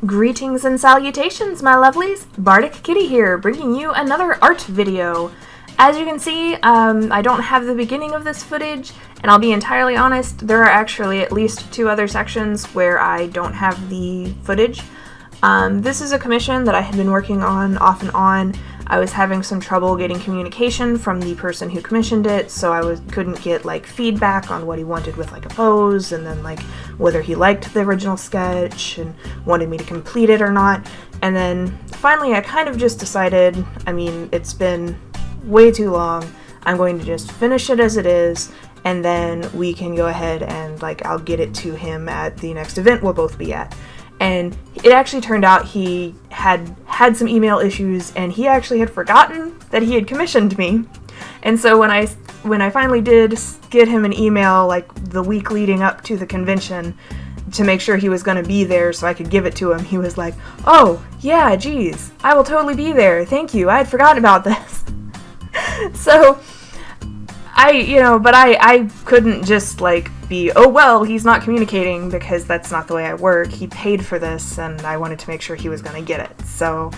Greetings and salutations, my lovelies! Bardic Kitty here, bringing you another art video. As you can see, I don't have the beginning of this footage, and I'll be entirely honest, there are actually at least 2 other sections where I don't have the footage. This is a commission that I had been working on off and on. I was having some trouble getting communication from the person who commissioned it, so I couldn't get like feedback on what he wanted with like a pose, and then like whether he liked the original sketch and wanted me to complete it or not. And then finally I kind of just decided, I mean, it's been way too long, I'm going to just finish it as it is, and then we can go ahead and like I'll get it to him at the next event we'll both be at. And it actually turned out he had some email issues, and he actually had forgotten that he had commissioned me. And so when I finally did get him an email like the week leading up to the convention to make sure he was going to be there so I could give it to him, he was like, "Oh, yeah, geez, I will totally be there. Thank you. I had forgotten about this." So I couldn't just like be, "Oh well, he's not communicating," because that's not the way I work. He paid for this and I wanted to make sure he was going to get it. So,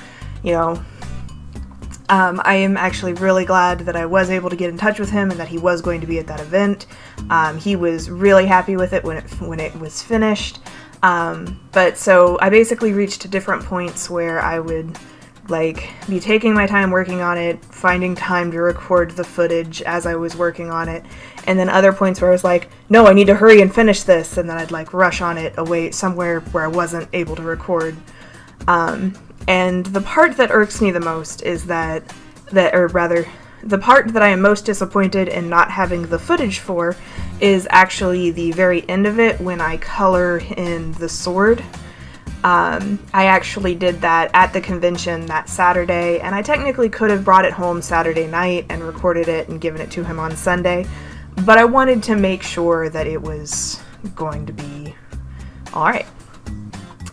I am actually really glad that I was able to get in touch with him and that he was going to be at that event. He was really happy with it when it was finished. But so I basically reached different points where I would like be taking my time working on it, finding time to record the footage as I was working on it, and then other points where I was like, "No, I need to hurry and finish this," and then I'd like rush on it away somewhere where I wasn't able to record. And the part that irks me the most is the part that I am most disappointed in not having the footage for is actually the very end of it when I color in the sword. I actually did that at the convention that Saturday, and I technically could have brought it home Saturday night and recorded it and given it to him on Sunday, but I wanted to make sure that it was going to be alright.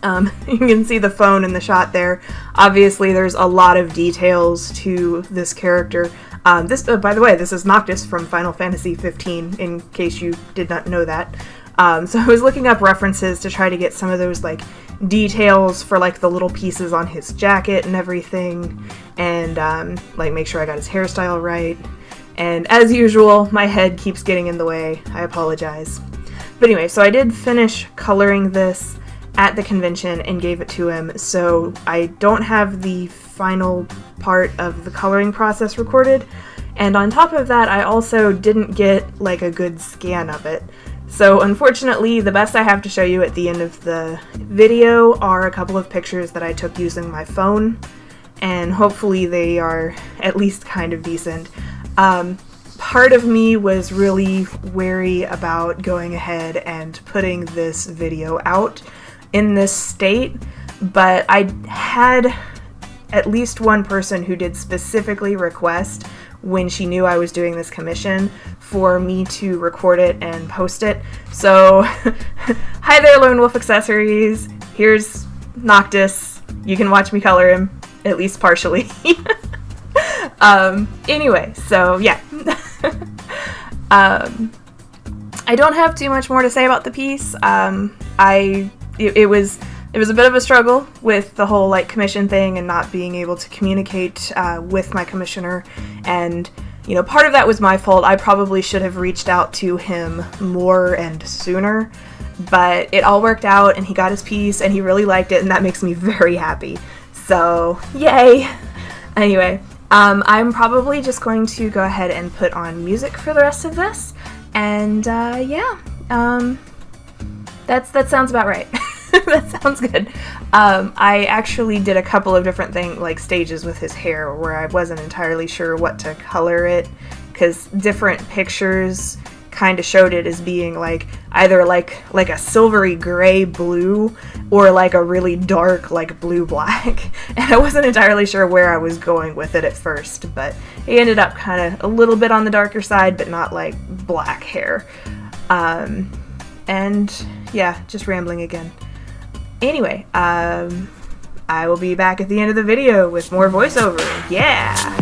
You can see the phone in the shot there. Obviously there's a lot of details to this character. By the way, this is Noctis from Final Fantasy 15, in case you did not know that. So I was looking up references to try to get some of those like details for like the little pieces on his jacket and everything, and like make sure I got his hairstyle right. And as usual, my head keeps getting in the way. I apologize. But anyway, so I did finish coloring this at the convention and gave it to him, so I don't have the final part of the coloring process recorded, and on top of that I also didn't get like a good scan of it. So unfortunately, the best I have to show you at the end of the video are a couple of pictures that I took using my phone, and hopefully they are at least kind of decent. Part of me was really wary about going ahead and putting this video out in this state, but I had at least one person who did specifically request, when she knew I was doing this commission, for me to record it and post it. So, hi there, Lone Wolf Accessories. Here's Noctis. You can watch me color him, at least partially. Anyway, so yeah. I don't have too much more to say about the piece. It was a bit of a struggle with the whole like commission thing and not being able to communicate with my commissioner, and part of that was my fault. I probably should have reached out to him more and sooner, but it all worked out and he got his piece and he really liked it, and that makes me very happy. So yay! Anyway, I'm probably just going to go ahead and put on music for the rest of this, and yeah, that sounds about right. That sounds good. I actually did a couple of different stages with his hair where I wasn't entirely sure what to color it, because different pictures kind of showed it as being like either like a silvery gray blue or like a really dark like blue black, and I wasn't entirely sure where I was going with it at first, but he ended up kind of a little bit on the darker side, but not like black hair. And yeah, just rambling again. Anyway, I will be back at the end of the video with more voiceover. Yeah!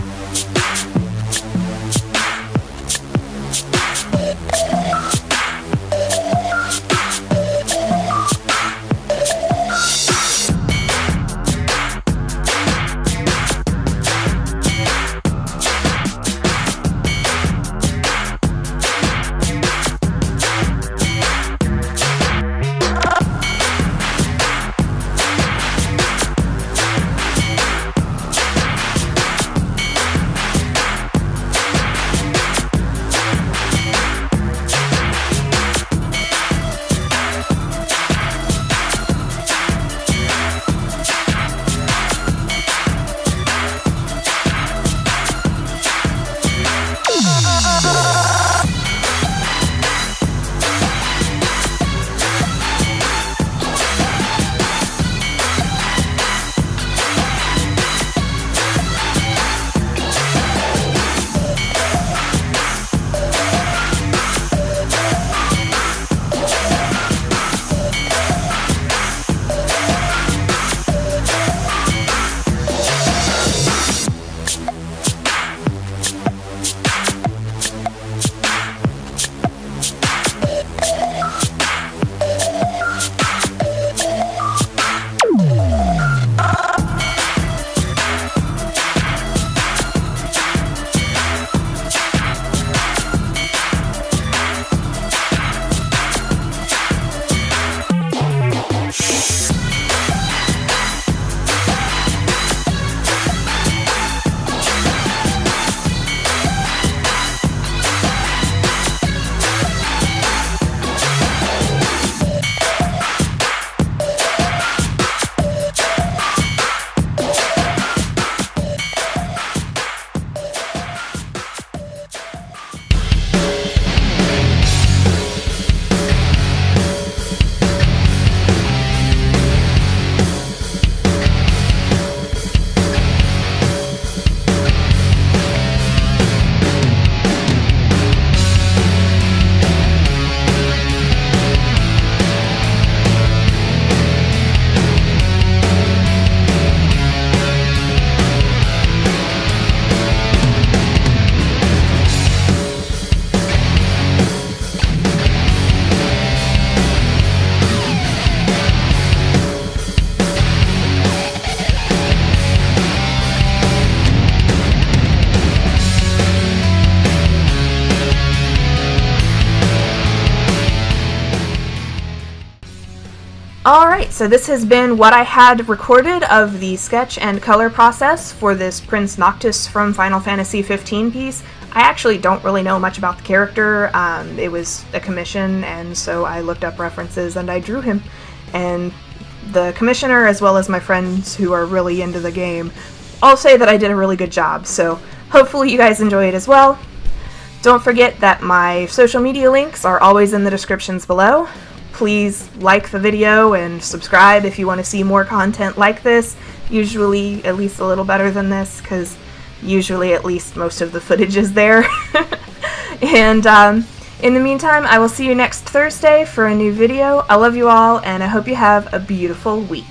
Alright, so this has been what I had recorded of the sketch and color process for this Prince Noctis from Final Fantasy 15 piece. I actually don't really know much about the character. It was a commission, and so I looked up references and I drew him. And the commissioner, as well as my friends who are really into the game, all say that I did a really good job, so hopefully you guys enjoy it as well. Don't forget that my social media links are always in the descriptions below. Please like the video and subscribe if you want to see more content like this, usually at least a little better than this, because usually at least most of the footage is there. And in the meantime, I will see you next Thursday for a new video. I love you all, and I hope you have a beautiful week.